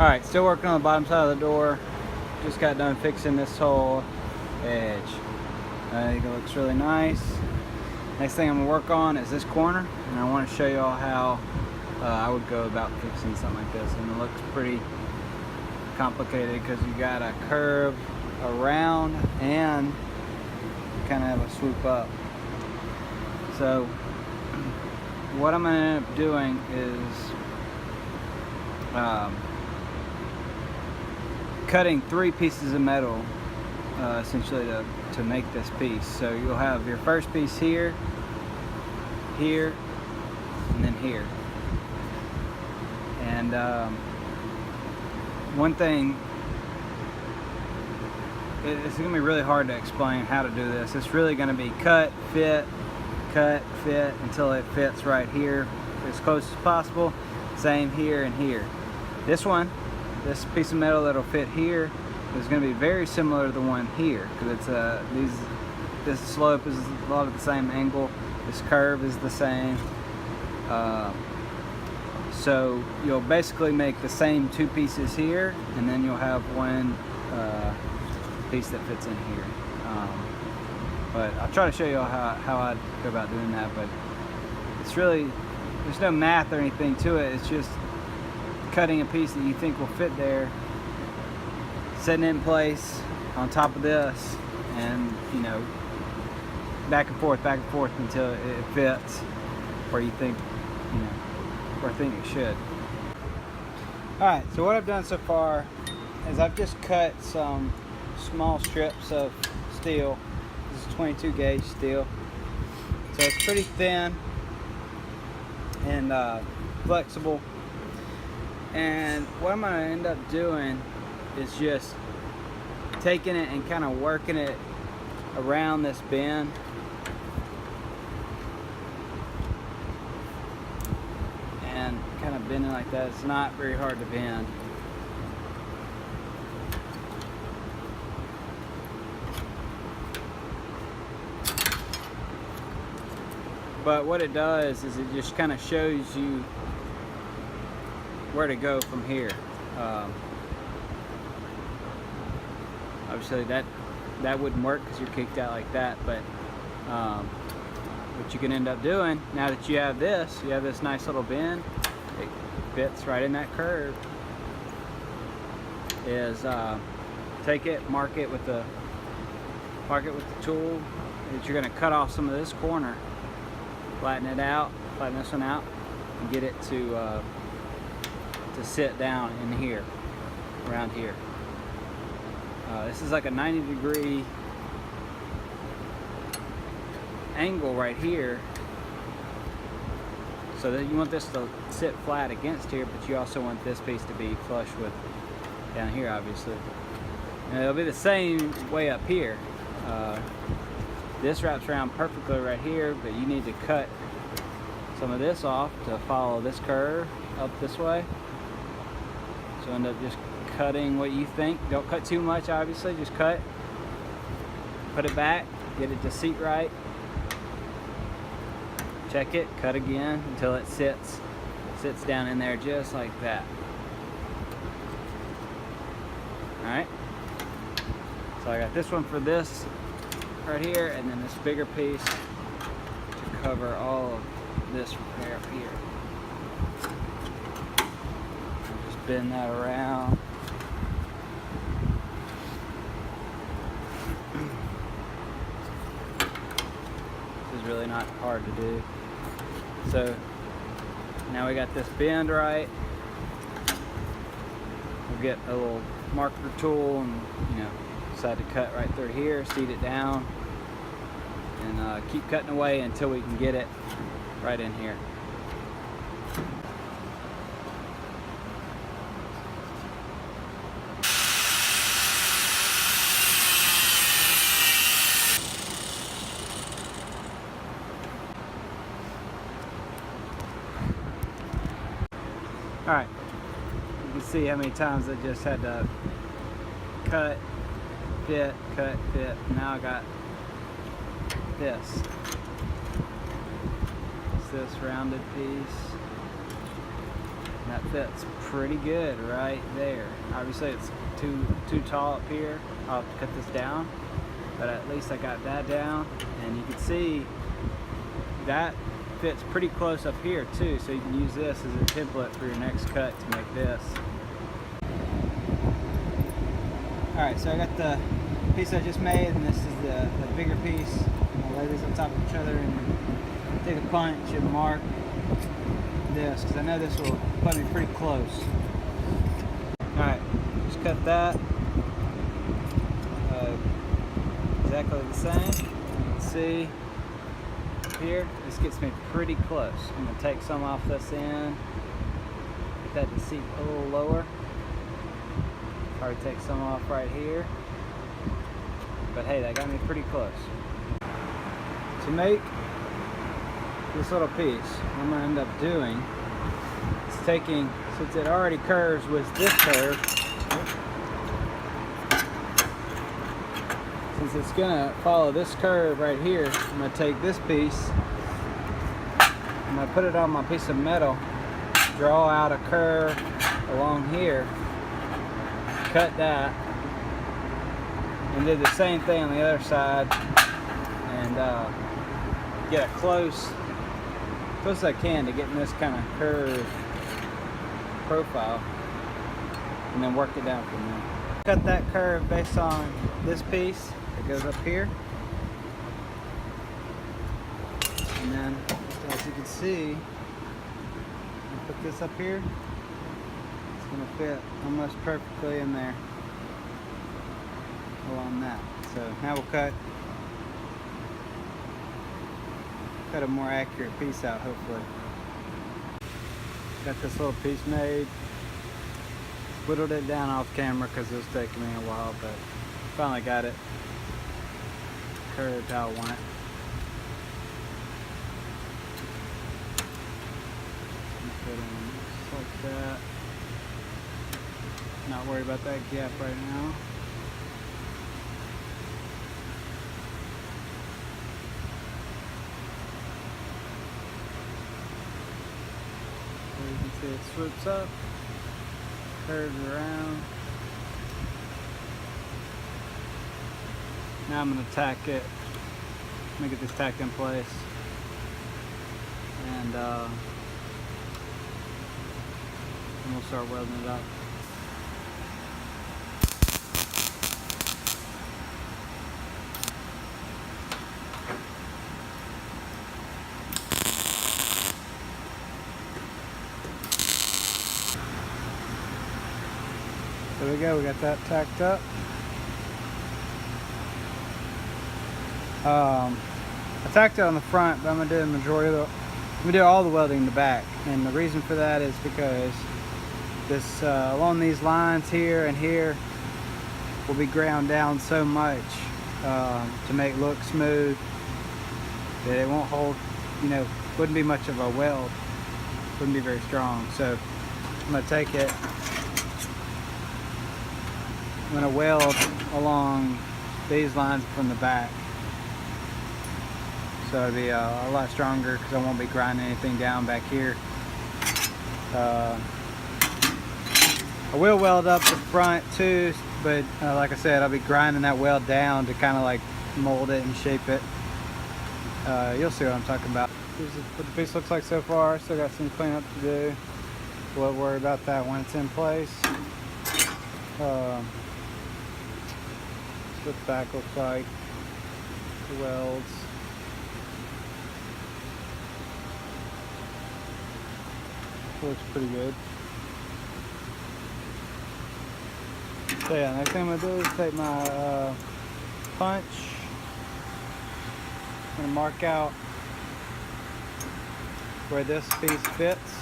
Alright, still working on the bottom side of the door. Just got done fixing this whole edge. I think it looks really nice. Next thing I'm going to work on is this corner, and I want to show you all how I would go about fixing something like this. And it looks pretty complicated because you got a curve around and kind of have a swoop up. So what I'm going to end up doing is cutting 3 pieces of metal essentially to make this piece. So you'll have your first piece here, here, and then here. And one thing, it's going to be really hard to explain how to do this. It's really going to be cut, fit, until it fits right here as close as possible. Same here and here. This piece of metal that'll fit here is going to be very similar to the one here, because it's this slope is a lot of the same angle. This curve is the same. So you'll basically make the same 2 pieces here, and then you'll have one piece that fits in here. But I'll try to show you how I'd go about doing that. But it's really, there's no math or anything to it. It's just cutting a piece that you think will fit there, setting it in place on top of this, and back and forth until it fits where you think, where I think it should. Alright, so what I've done so far is I've just cut some small strips of steel. This is 22 gauge steel, so it's pretty thin and flexible. And what I'm going to end up doing is just taking it and kind of working it around this bend. And kind of bending like that. It's not very hard to bend. But what it does is it just kind of shows you where to go from here. Obviously that wouldn't work because you're kicked out like that, but what you can end up doing, now that you have this nice little bend, it fits right in that curve, is take it, mark it with the tool that you're going to cut off some of this corner, flatten this one out, and get it to sit down in here, around here. This is like a 90-degree angle right here, so that you want this to sit flat against here, but you also want this piece to be flush with down here, obviously. And it'll be the same way up here. This wraps around perfectly right here, but you need to cut some of this off to follow this curve up this way. So end up just cutting what you think. Don't cut too much, obviously. Just cut, put it back, get it to seat right, check it, cut again until it sits down in there just like that. Alright, so I got this one for this right here, and then this bigger piece to cover all of this repair up here. Just bend that around. This is really not hard to do. So now we got this bend right. We'll get a little marker tool and decide to cut right through here, seat it down, and keep cutting away until we can get it right in here. Alright, you can see how many times I just had to cut, fit. Now I got this. It's this rounded piece. And that fits pretty good right there. Obviously it's too tall up here. I'll have to cut this down, but at least I got that down, and you can see that fits pretty close up here too, so you can use this as a template for your next cut to make this. Alright, so I got the piece I just made, and this is the bigger piece. I'll lay these on top of each other and take a punch and mark this, because I know this will put me pretty close. Alright, just cut that exactly the same. You can see up here, this gets me pretty close. I'm going to take some off this end, get that to seat a little lower. Probably take some off right here. But hey, that got me pretty close. To make this little piece, what I'm going to end up doing is taking, since it already curves with this curve, since it's going to follow this curve right here, I'm going to take this piece, I'm going to put it on my piece of metal, draw out a curve along here, cut that, and do the same thing on the other side, and get it close as I can to getting this kind of curved profile, and then work it down from there. Cut that curve based on this piece that goes up here, and then as you can see, I put this up here, it's going to fit almost perfectly in there along that. So now we'll cut a more accurate piece out, hopefully. Got this little piece made. Whittled it down off camera because it was taking me a while, but finally got it curved how I want it. Put it in just like that. Not worried about that gap right now. You can see it swoops up, curves around. Now I'm going to tack it. Let me get this tacked in place, and we'll start welding it up. There we go, we got that tacked up. I tacked it on the front, but I'm gonna do the majority of I'm gonna do all the welding in the back. And the reason for that is because this along these lines here and here will be ground down so much to make it look smooth that it won't hold, you know, wouldn't be much of a weld, wouldn't be very strong. So I'm gonna take it, I'm going to weld along these lines from the back, so it'll be a lot stronger because I won't be grinding anything down back here. I will weld up the front too, but like I said, I'll be grinding that weld down to kind of like mold it and shape it. You'll see what I'm talking about. Here's what the piece looks like so far. Still got some cleanup to do. We'll worry about that when it's in place. What the back looks like, the welds. Looks pretty good. So yeah, next thing I'm gonna do is take my punch. I'm gonna mark out where this piece fits.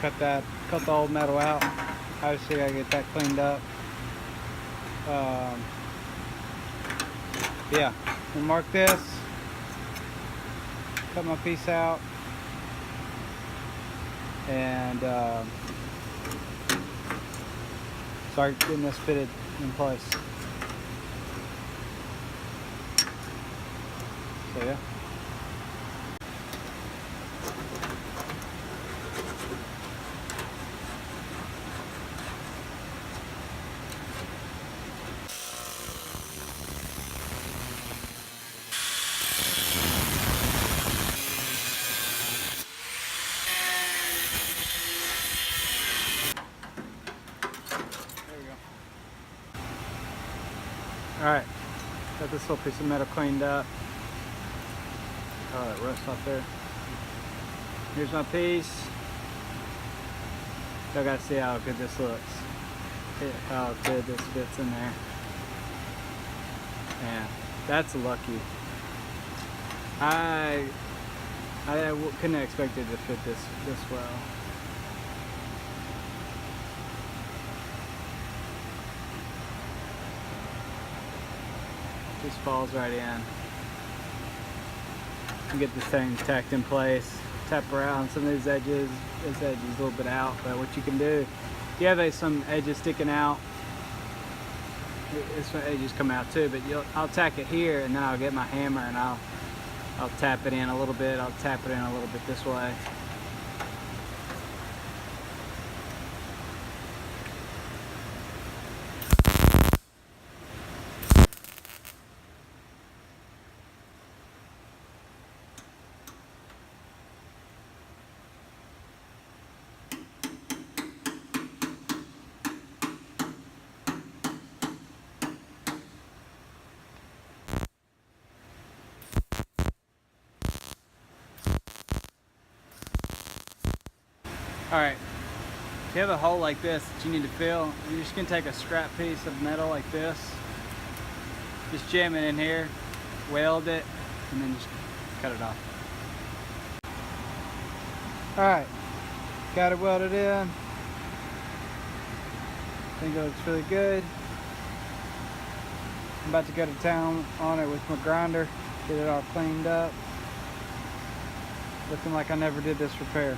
Cut the old metal out. Obviously, I gotta get that cleaned up. Yeah, we'll mark this, cut my piece out, and start getting this fitted in place. So yeah. Alright, got this little piece of metal cleaned up. Oh, that rust off there. Here's my piece. Y'all gotta see how good this looks. How good this fits in there. Yeah, that's lucky. I couldn't have expected it to fit this well. Just falls right in. You get this thing tacked in place. Tap around some of these edges. This edge is a little bit out, but what you can do, if you have some edges sticking out, this edges come out too, but I'll tack it here, and then I'll get my hammer and I'll tap it in a little bit. I'll tap it in a little bit this way. Alright, if you have a hole like this that you need to fill, you're just going to take a scrap piece of metal like this, just jam it in here, weld it, and then just cut it off. Alright, got it welded in. I think it looks really good. I'm about to go to town on it with my grinder, get it all cleaned up. Looking like I never did this repair.